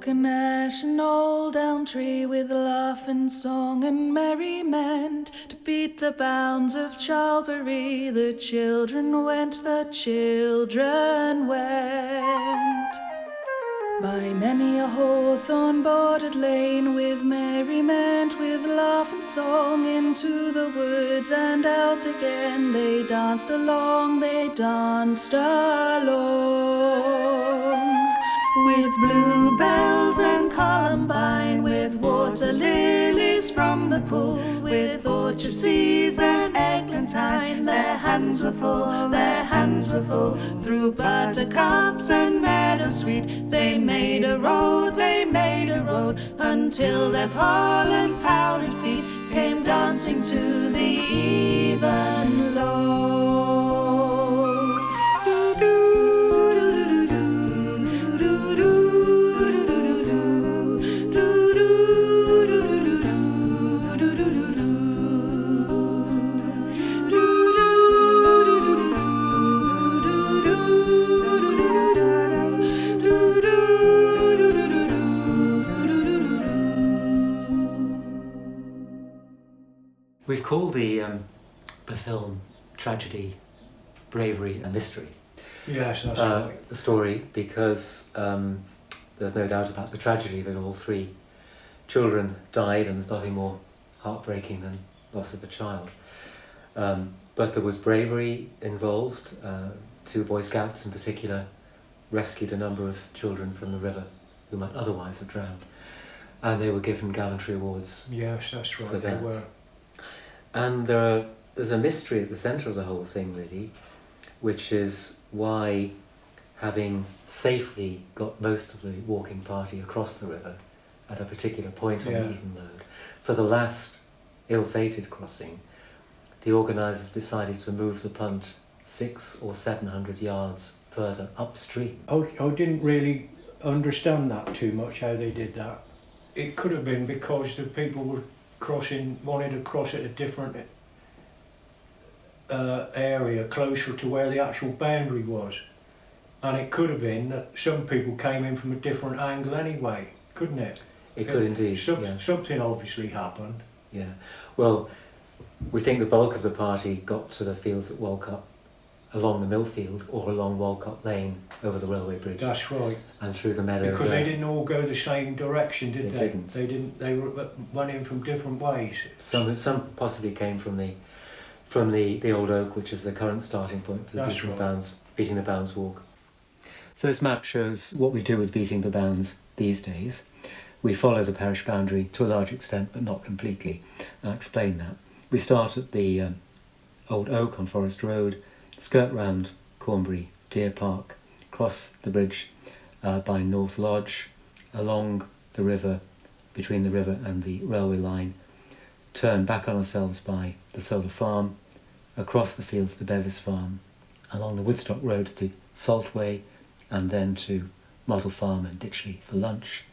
oak and ash, an old elm tree, with laugh and song and merriment, to beat the bounds of Charlbury. The children went, the children went. By many a hawthorn bordered lane, with merriment, with laugh and song, into the woods and out again. They danced along, they danced along. With bluebells and columbine, with water lilies from the pool, with orchards and eglantine, their hands were full, their hands were full. Through buttercups and meadowsweet, they made a road, they made a road, until their pollen powdered feet came dancing to the even load. We've called the film Tragedy, Bravery and Mystery. Yes, that's right. The story, because there's no doubt about the tragedy that all three children died, and there's nothing more heartbreaking than loss of a child. But there was bravery involved. Two Boy Scouts in particular rescued a number of children from the river who might otherwise have drowned, and they were given gallantry awards. Yes, that's right, for they that. were. And there's a mystery at the centre of the whole thing, really, which is why, having safely got most of the walking party across the river at a particular point on the even load, for the last ill-fated crossing, the organisers decided to move the punt 600 or 700 yards further upstream. I didn't really understand that too much, how they did that. It could have been because the people were wanted to cross at a different area, closer to where the actual boundary was. And it could have been that some people came in from a different angle anyway, couldn't it? It could indeed, Something obviously happened. Yeah. Well, we think the bulk of the party got to the fields at Walcott along the Millfield or along Walcott Lane over the railway bridge. That's right. And through the meadow. Because they didn't all go the same direction, did they? Didn't. They didn't. They went in from different ways. Some possibly came from the old oak, which is the current starting point for the beating the bounds walk. So this map shows what we do with beating the bounds these days. We follow the parish boundary to a large extent, but not completely. I'll explain that. We start at the old oak on Forest Road, skirt round Cornbury Deer Park, cross the bridge by North Lodge, along the river, between the river and the railway line, turn back on ourselves by the Solar Farm, across the fields to Bevis Farm, along the Woodstock Road to the Saltway, and then to Mottle Farm and Ditchley for lunch,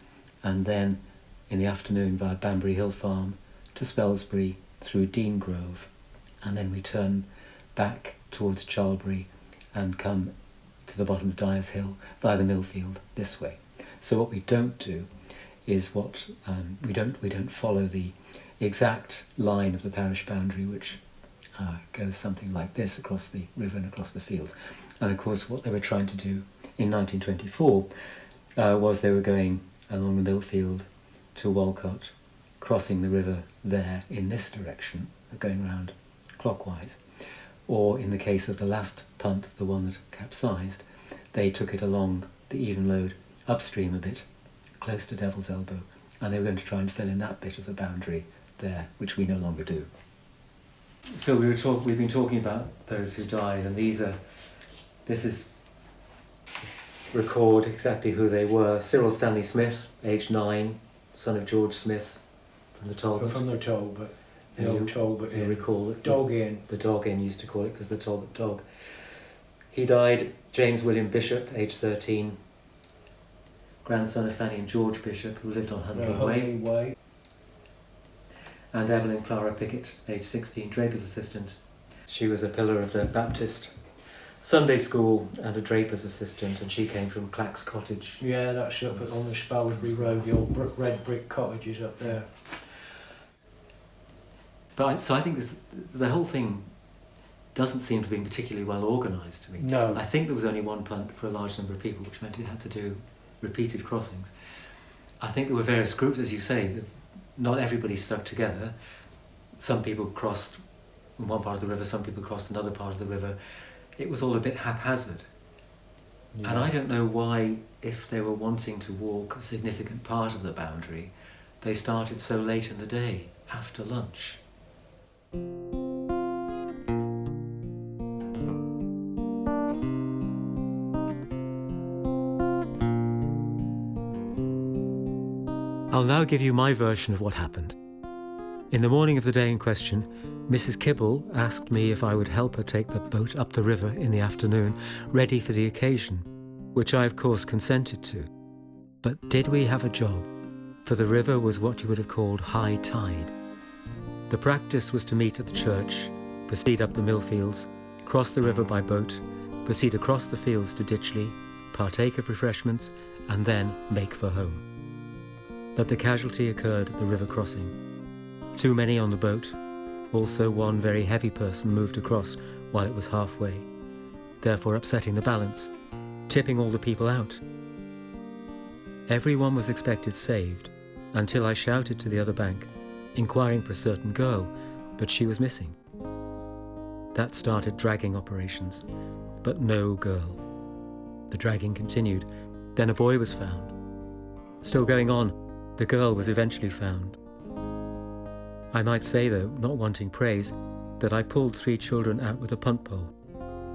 and then in the afternoon via Banbury Hill Farm to Spelsbury through Dean Grove, and then we turn back towards Charlbury and come to the bottom of Dyer's Hill via the Millfield this way. So what we don't do is we don't follow the exact line of the parish boundary, which goes something like this across the river and across the field. And of course what they were trying to do in 1924 was they were going along the Millfield to Walcott, crossing the river there in this direction, going round clockwise. Or in the case of the last punt, the one that capsized, they took it along the even load upstream a bit, close to Devil's Elbow, and they were going to try and fill in that bit of the boundary there, which we no longer do. So we've been talking about those who died, and this is record exactly who they were. Cyril Stanley Smith, aged 9, son of George Smith from the Talbot. From the Talbot. The old Talbot Inn. You recall it? Dog Inn. The Dog Inn used to call it, because the Talbot dog. He died. James William Bishop, aged 13, grandson of Fanny and George Bishop, who lived on Huntley Way. And Evelyn Clara Pickett, aged 16, draper's assistant. She was a pillar of the Baptist Sunday school and a draper's assistant, and she came from Clack's Cottage. Yeah, that's up on the Spalsbury Road, the old red brick cottages up there. But so I think the whole thing doesn't seem to be particularly well organised to me. No. I think there was only one punt for a large number of people, which meant it had to do repeated crossings. I think there were various groups, as you say. Not everybody stuck together. Some people crossed in one part of the river, some people crossed another part of the river. It was all a bit haphazard. Yeah. And I don't know why, if they were wanting to walk a significant part of the boundary, they started so late in the day, after lunch. I'll now give you my version of what happened. In the morning of the day in question, Mrs. Kibble asked me if I would help her take the boat up the river in the afternoon, ready for the occasion, which I of course consented to. But did we have a job? For the river was what you would have called high tide. The practice was to meet at the church, proceed up the millfields, cross the river by boat, proceed across the fields to Ditchley, partake of refreshments, and then make for home. But the casualty occurred at the river crossing. Too many on the boat. Also one very heavy person moved across while it was halfway, therefore upsetting the balance, tipping all the people out. Everyone was expected saved, until I shouted to the other bank, inquiring for a certain girl, but she was missing. That started dragging operations, but no girl. The dragging continued. Then a boy was found. Still going on, the girl was eventually found. I might say, though, not wanting praise, that I pulled 3 children out with a punt pole,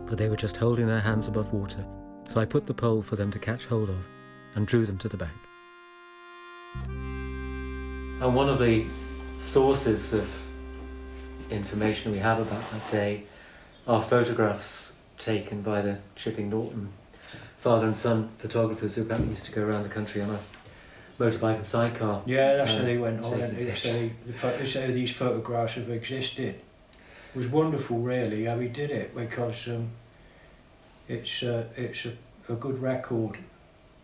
but they were just holding their hands above water, so I put the pole for them to catch hold of and drew them to the bank. And one of the sources of information we have about that day are photographs taken by the Chipping Norton father and son photographers who apparently used to go around the country on a motorbike and sidecar. Yeah, that's how they went on. It's how these photographs have existed. It was wonderful, really, how he did it, because it's a good record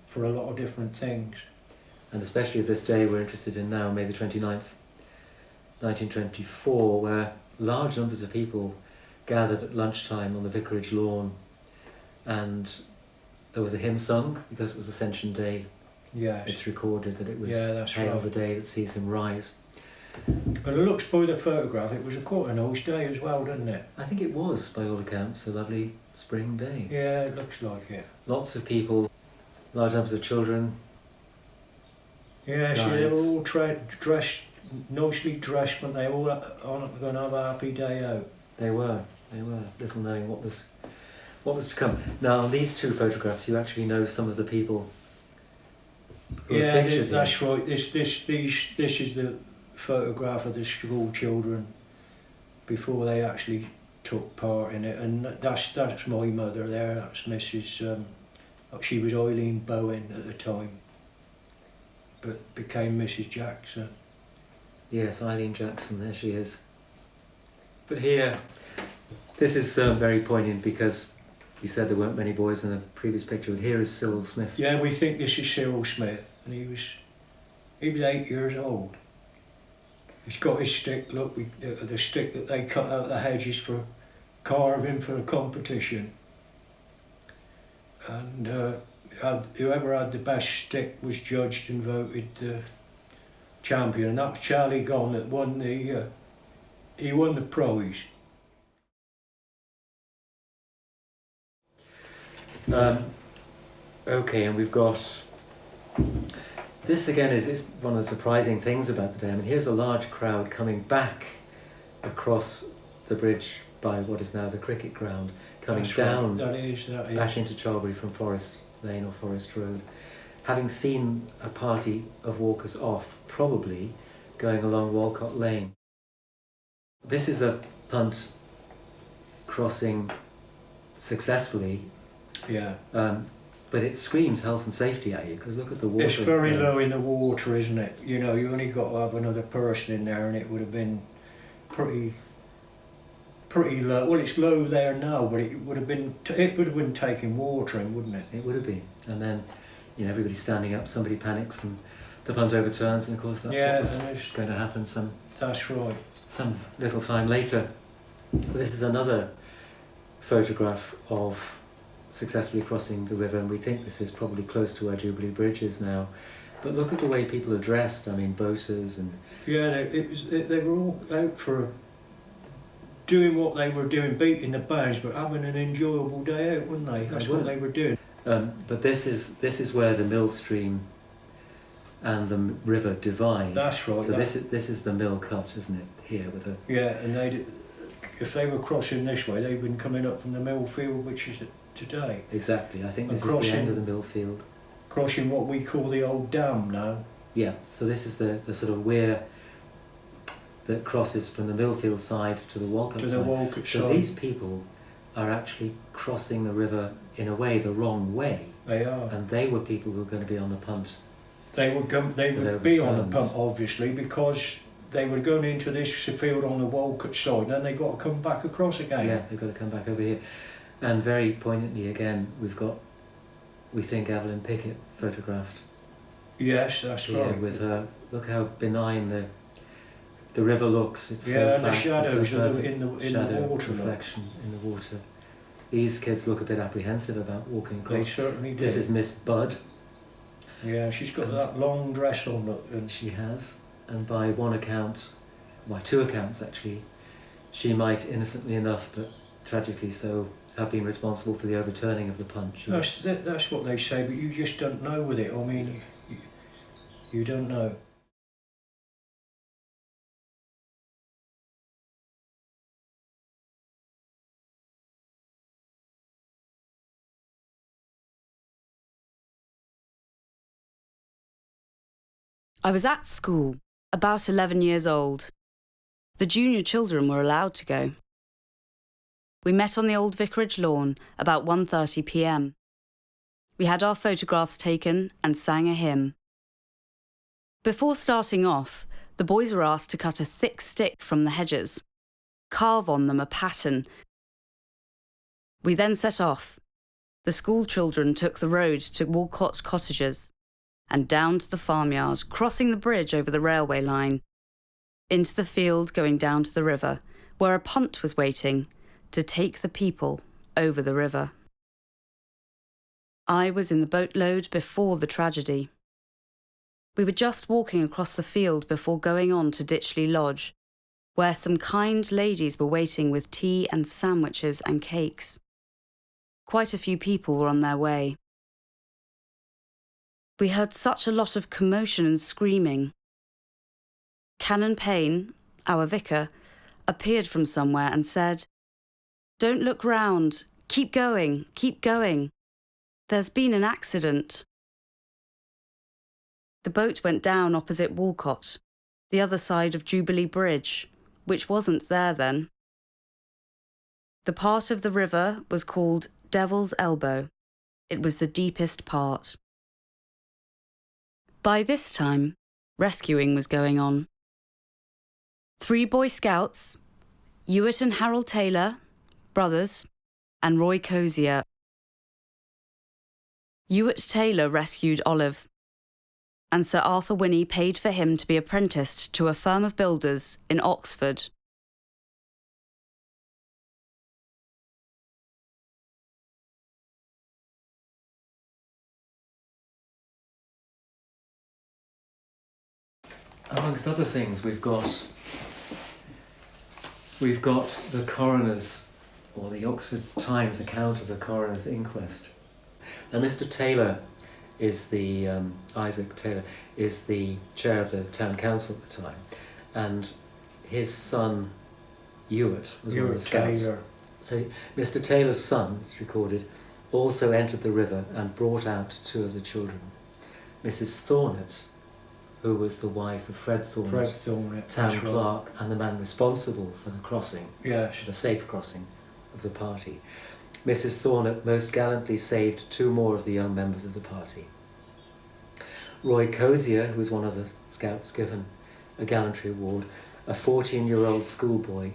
for a lot of different things. And especially this day we're interested in now, May the 29th, 1924, where large numbers of people gathered at lunchtime on the vicarage lawn, and there was a hymn sung because it was Ascension Day. Yes. It's recorded that it was Hail the day that sees him rise. But it looks by the photograph, it was quite a nice day as well, didn't it? I think it was, by all accounts, a lovely spring day. Yeah, it looks like it. Lots of people, large numbers of children. Yeah, see, they were all dressed, nicely dressed, when they all going to have a happy day out. They were, little knowing what was to come. Now, on these 2 photographs, you actually know some of the people. Yeah, that's right. This is the photograph of the school children before they actually took part in it, and that's my mother there. That's Mrs. She was Eileen Bowen at the time, but became Mrs. Jackson. Yes, Eileen Jackson. There she is. But here, this is very poignant because you said there weren't many boys in the previous picture, but here is Cyril Smith. Yeah, we think this is Cyril Smith, and he was 8 years old. He's got his stick, look, the stick that they cut out the hedges for carving for the competition. And whoever had the best stick was judged and voted the champion, and that was Charlie Gonn that won he won the prize. Okay, and we've got this again is one of the surprising things about the day. I mean, here's a large crowd coming back across the bridge by what is now the cricket ground, coming That's down right. That is. back into Charlbury from Forest Lane or Forest Road, having seen a party of walkers off, probably going along Walcott Lane. This is a punt crossing successfully. Yeah. But it screams health and safety at you, because look at the water. It's very low in the water, isn't it? You know, you only got to have another person in there, and it would have been pretty pretty low. Well, it's low there now, but it would have been taking water in, wouldn't it? It would have been. And then, everybody's standing up, somebody panics and the punt overturns, and of course that's what was going to happen That's right. Some little time later. This is another photograph of successfully crossing the river, and we think this is probably close to where Jubilee Bridge is now. But look at the way people are dressed. I mean, boaters and... Yeah, they were all out for doing what they were doing, beating the bounds, but having an enjoyable day out, weren't they? That's what they were doing. But this is where the mill stream and the river divide. That's right. So this is the mill cut, isn't it? Here with a... Yeah, and if they were crossing this way, they'd been coming up from the mill field, which is today. Exactly. I think this is the end of the mill field. Crossing what we call the old dam now. Yeah. So this is the sort of weir that crosses from the Millfield side to the Walcott side. To the Walcott side. So these people are actually crossing the river in a way the wrong way. They are. And they were people who were going to be on the punt. They would be on the punt, obviously, because they were going into this field on the Walcott side, and then they got to come back across again. Yeah, they've got to come back over here. And very poignantly again, we've got, we think, Evelyn Pickett photographed. Yes, that's here right. With her, look how benign the river looks. It's so and flat, the shadows in the water. Reflection in the water. These kids look a bit apprehensive about walking across. They certainly do. This is Miss Budd. Yeah, she's got that long dress on. And she has. And by one account, by two accounts actually, she might, innocently enough, but tragically so, have been responsible for the overturning of the punt. That's what they say, but you just don't know with it. I mean, you don't know. I was at school, about 11 years old. The junior children were allowed to go. We met on the old vicarage lawn about 1:30 p.m. We had our photographs taken and sang a hymn. Before starting off, the boys were asked to cut a thick stick from the hedges, carve on them a pattern. We then set off. The school children took the road to Walcott cottages and down to the farmyard, crossing the bridge over the railway line, into the field going down to the river, where a punt was waiting to take the people over the river. I was in the boatload before the tragedy. We were just walking across the field before going on to Ditchley Lodge, where some kind ladies were waiting with tea and sandwiches and cakes. Quite a few people were on their way. We heard such a lot of commotion and screaming. Canon Payne, our vicar, appeared from somewhere and said, "Don't look round. Keep going, keep going. There's been an accident." The boat went down opposite Walcott, the other side of Jubilee Bridge, which wasn't there then. The part of the river was called Devil's Elbow. It was the deepest part. By this time, rescuing was going on. 3 Boy Scouts, Ewart and Harold Taylor, brothers, and Roy Cozier. Ewart Taylor rescued Olive, and Sir Arthur Winnie paid for him to be apprenticed to a firm of builders in Oxford. Amongst other things, we've got the coroner's, or the Oxford Times account of the coroner's inquest. Now, Mr. Taylor is Isaac Taylor is the chair of the town council at the time, and his son Ewart was one of the scouts. Taylor. So Mr. Taylor's son, it's recorded, also entered the river and brought out 2 of the children. Mrs. Thornett, who was the wife of Fred Thornett, town clerk, and the man responsible for the crossing, the safe crossing of the party. Mrs. Thornett most gallantly saved 2 more of the young members of the party. Roy Cozier, who was one of the scouts given a gallantry award, a 14-year-old schoolboy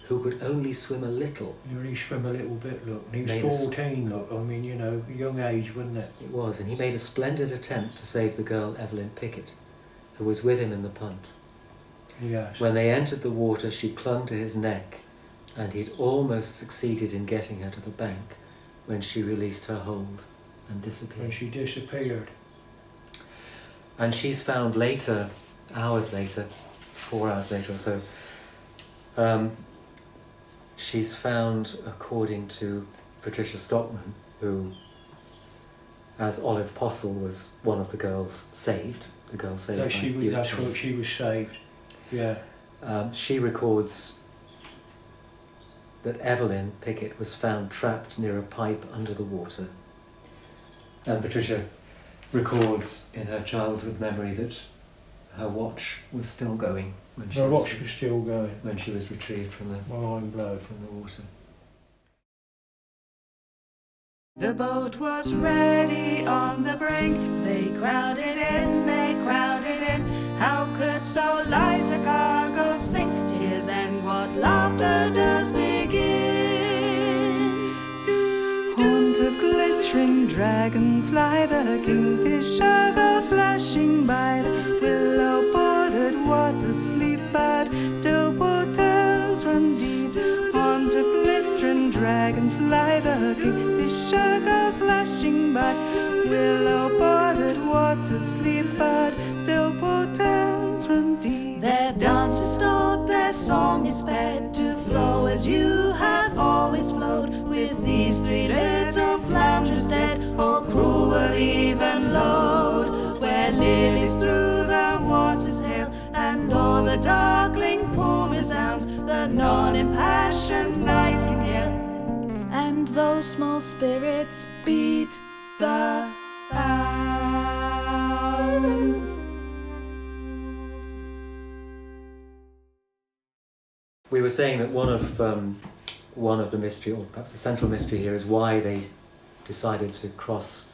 who could only swim a little. You only swim a little bit, look. And he Made was a 14, look. I mean, you know, young age, wasn't it? It was, and he made a splendid attempt to save the girl Evelyn Pickett, who was with him in the punt. Yes. When they entered the water, she clung to his neck, and he'd almost succeeded in getting her to the bank when she released her hold and disappeared. When she disappeared. And she's found later, hours later, 4 hours later or so, she's found, according to Patricia Stockman, who, as Olive Postle, was one of the girls saved. The girl saved. That's what she was saved. Yeah. She records that Evelyn Pickett was found trapped near a pipe under the water. And Patricia records in her childhood memory that her watch was still going when she when she was retrieved from the water. The boat was ready on the brink. They crowded in, How could so light a cargo sink? Tears and what laughter does begin. Haunt of glittering dragonfly, the kingfisher goes flashing by. The willow bordered water sleep, but still waters run deep. Haunt of glittering dragonfly, the kingfisher goes flashing by. Willow bordered water sleep, but still waters run deep. Their dance is stopped, their song is sped to flow as you have always flowed. With these three little flounders dead, or cruel even load, where lilies through the waters hail, and o'er the darkling pool resounds the non-impassioned nightingale, and those small spirits beat the bounds. We were saying that one of the mystery, or perhaps the central mystery here, is why they decided to cross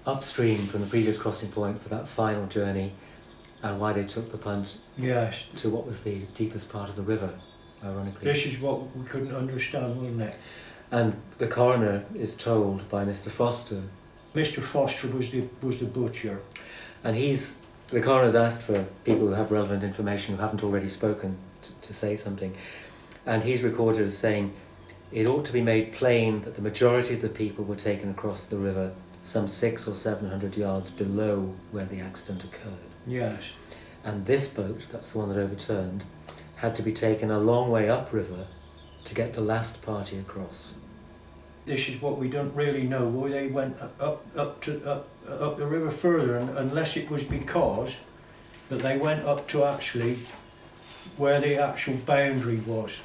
upstream from the previous crossing point for that final journey, and why they took the punt to what was the deepest part of the river, ironically. This is what we couldn't understand, wasn't it? And the coroner is told by Mr. Foster. Mr. Foster was the butcher. And the coroner's asked for people who have relevant information who haven't already spoken to say something. And he's recorded as saying, it ought to be made plain that the majority of the people were taken across the river some 600 or 700 yards below where the accident occurred. Yes. And this boat, that's the one that overturned, had to be taken a long way upriver to get the last party across. This is what we don't really know, why they went up the river further, unless it was because that they went up to actually where the actual boundary was,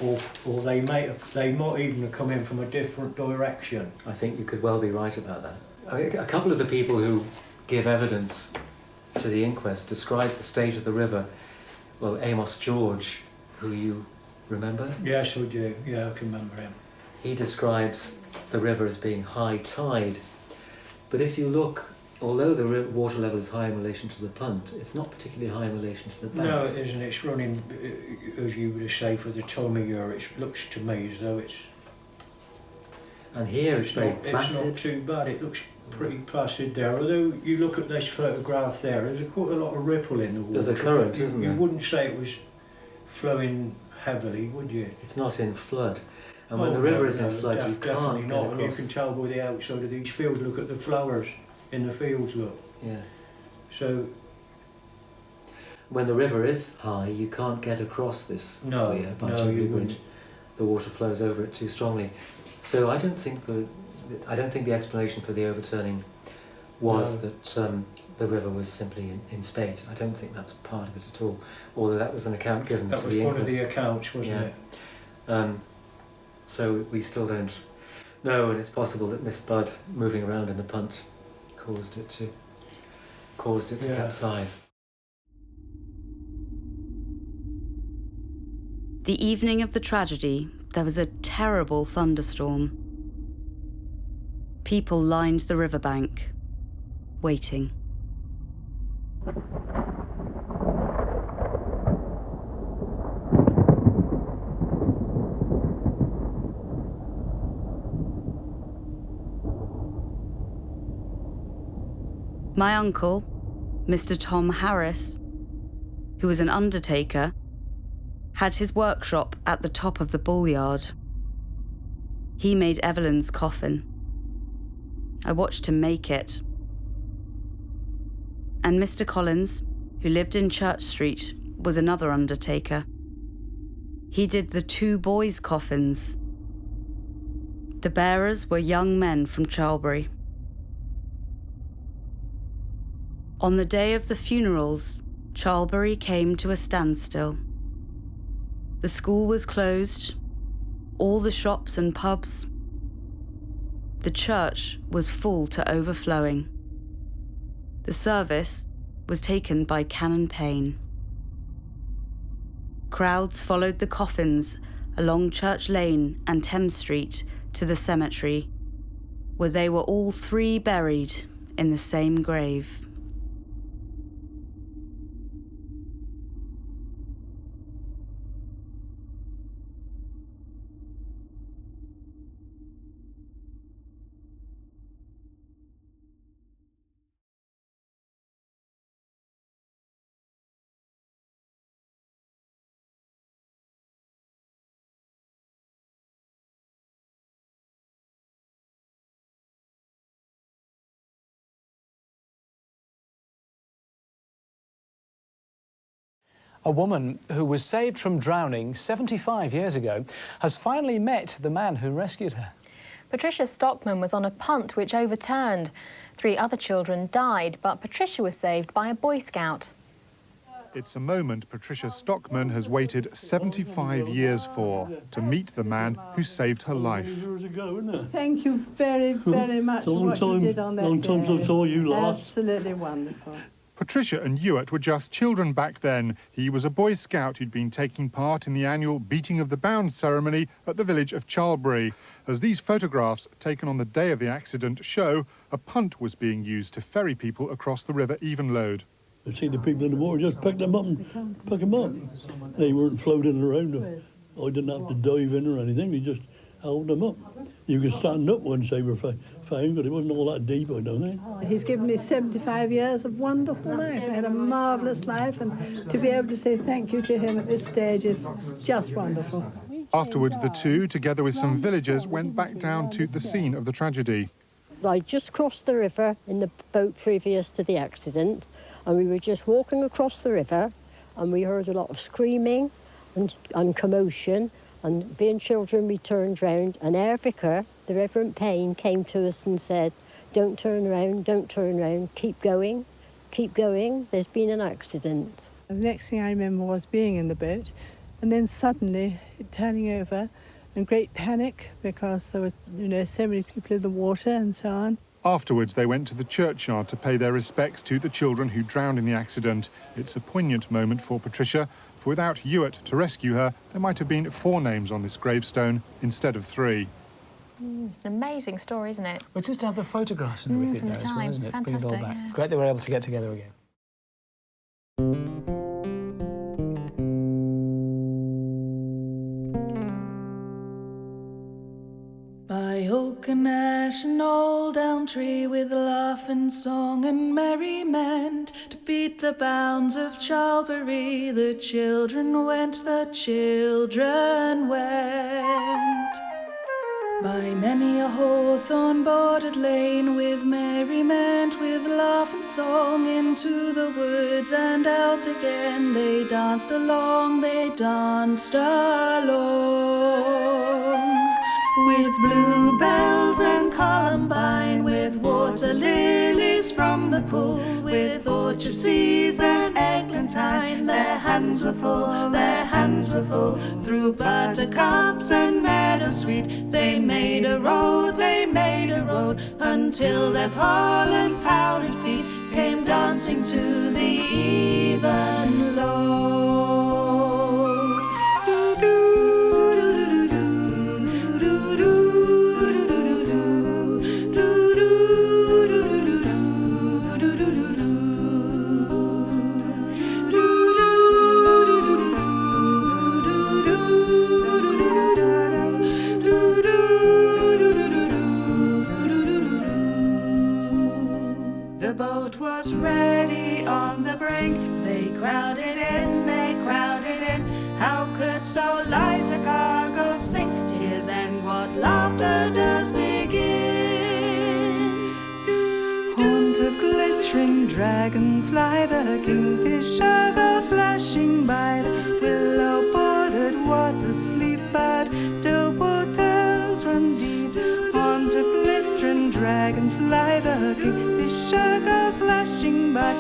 or they might even have come in from a different direction. I think you could well be right about that. A couple of the people who give evidence to the inquest describe the state of the river. Well, Amos George, who you remember? Yes, I do. Yeah, I can remember him. He describes the river as being high tide, but if you look, although the water level is high in relation to the punt, it's not particularly high in relation to the bank. No, it isn't. It's running, as you would say, for the time of year. It looks to me as though it's... And here it's very placid. It's not too bad. It looks pretty placid there. Although you look at this photograph there, there's quite a lot of ripple in the water. There's a current, isn't there? You wouldn't say it was flowing heavily, would you? It's not in flood. And when the river is in flood, you definitely can't not. get And you across. can tell by the outside of these fields. Look at the flowers in the fields, look. Yeah. So when the river is high, you can't get across this area by you wouldn't. The water flows over it too strongly. So I don't think the explanation for the overturning was that the river was simply in space. I don't think that's part of it at all. Although that was an account given to the inquest. That was one of the accounts, wasn't it? So we still don't know, and it's possible that Miss Budd moving around in the punt caused it to capsize. The evening of the tragedy, there was a terrible thunderstorm. People lined the riverbank, waiting. My uncle, Mr. Tom Harris, who was an undertaker, had his workshop at the top of the bull yard. He made Evelyn's coffin. I watched him make it. And Mr. Collins, who lived in Church Street, was another undertaker. He did the 2 boys' coffins. The bearers were young men from Charlbury. On the day of the funerals, Charlbury came to a standstill. The school was closed, all the shops and pubs. The church was full to overflowing. The service was taken by Canon Payne. Crowds followed the coffins along Church Lane and Thames Street to the cemetery, where they were all 3 buried in the same grave. A woman who was saved from drowning 75 years ago has finally met the man who rescued her. Patricia Stockman was on a punt which overturned. 3 other children died, but Patricia was saved by a Boy Scout. It's a moment Patricia Stockman has waited 75 years for, to meet the man who saved her life. Thank you very, very much for what you did on that day. Long time since I saw you last. Absolutely wonderful. Patricia and Ewart were just children back then. He was a Boy Scout who'd been taking part in the annual beating of the Bounds ceremony at the village of Charlbury. As these photographs, taken on the day of the accident, show, a punt was being used to ferry people across the River Evenlode. I see the people in the water, just pick them up and pick them up. They weren't floating around. I didn't have to dive in or anything, they just held them up. You could stand up once they were found, but it wasn't all that deep, I don't think. He's given me 75 years of wonderful life. I had a marvellous life, and to be able to say thank you to him at this stage is just wonderful. Afterwards, the two, together with some villagers, went back down to the scene of the tragedy. I just crossed the river in the boat previous to the accident, and we were just walking across the river, and we heard a lot of screaming and commotion, and being children, we turned round, and our vicar, the Reverend Payne, came to us and said, don't turn around, keep going, there's been an accident. The next thing I remember was being in the boat, and then suddenly it turning over, and great panic, because there were, so many people in the water and so on. Afterwards, they went to the churchyard to pay their respects to the children who drowned in the accident. It's a poignant moment for Patricia, for without Ewart to rescue her, there might have been 4 names on this gravestone instead of 3. It's an amazing story, isn't it? Well, just to have the photographs and everything from there the as well, time. isn't it? Fantastic, Bring it all back. yeah. Great they were able to get together again. By oak and ash and old elm tree, with laughing song and merriment, to beat the bounds of Charlbury, the children went, the children went. By many a hawthorn bordered lane, with merriment, with laugh and song, into the woods and out again, they danced along, they danced along. With bluebells and columbine, with water lilies from the pool, with orchards and eglantine, their hands were full, their hands were full. Through buttercups and meadow sweet, they made a road, until their pollen powdered feet came dancing to the even load. The boat was crowded in, they crowded in. How could so light a cargo sink? Tears and what laughter does begin. Haunt of glittering dragonfly, the kingfisher goes flashing by. The willow bordered water sleep, but still waters run deep. Haunt of glittering dragonfly, the kingfisher goes flashing by.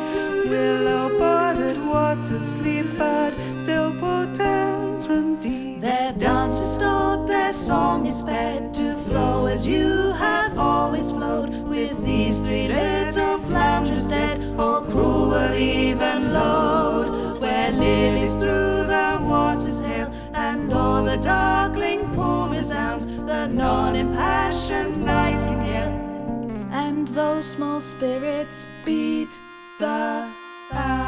Willow bordered water sleep, but still waters run deep. Their dance is stopped, their song is sped to flow as you have always flowed. With these three little flounders dead, or cruel even load, where lilies through the waters hail, and o'er the darkling pool resounds the non-impassioned nightingale. And those small spirits beat the bounds.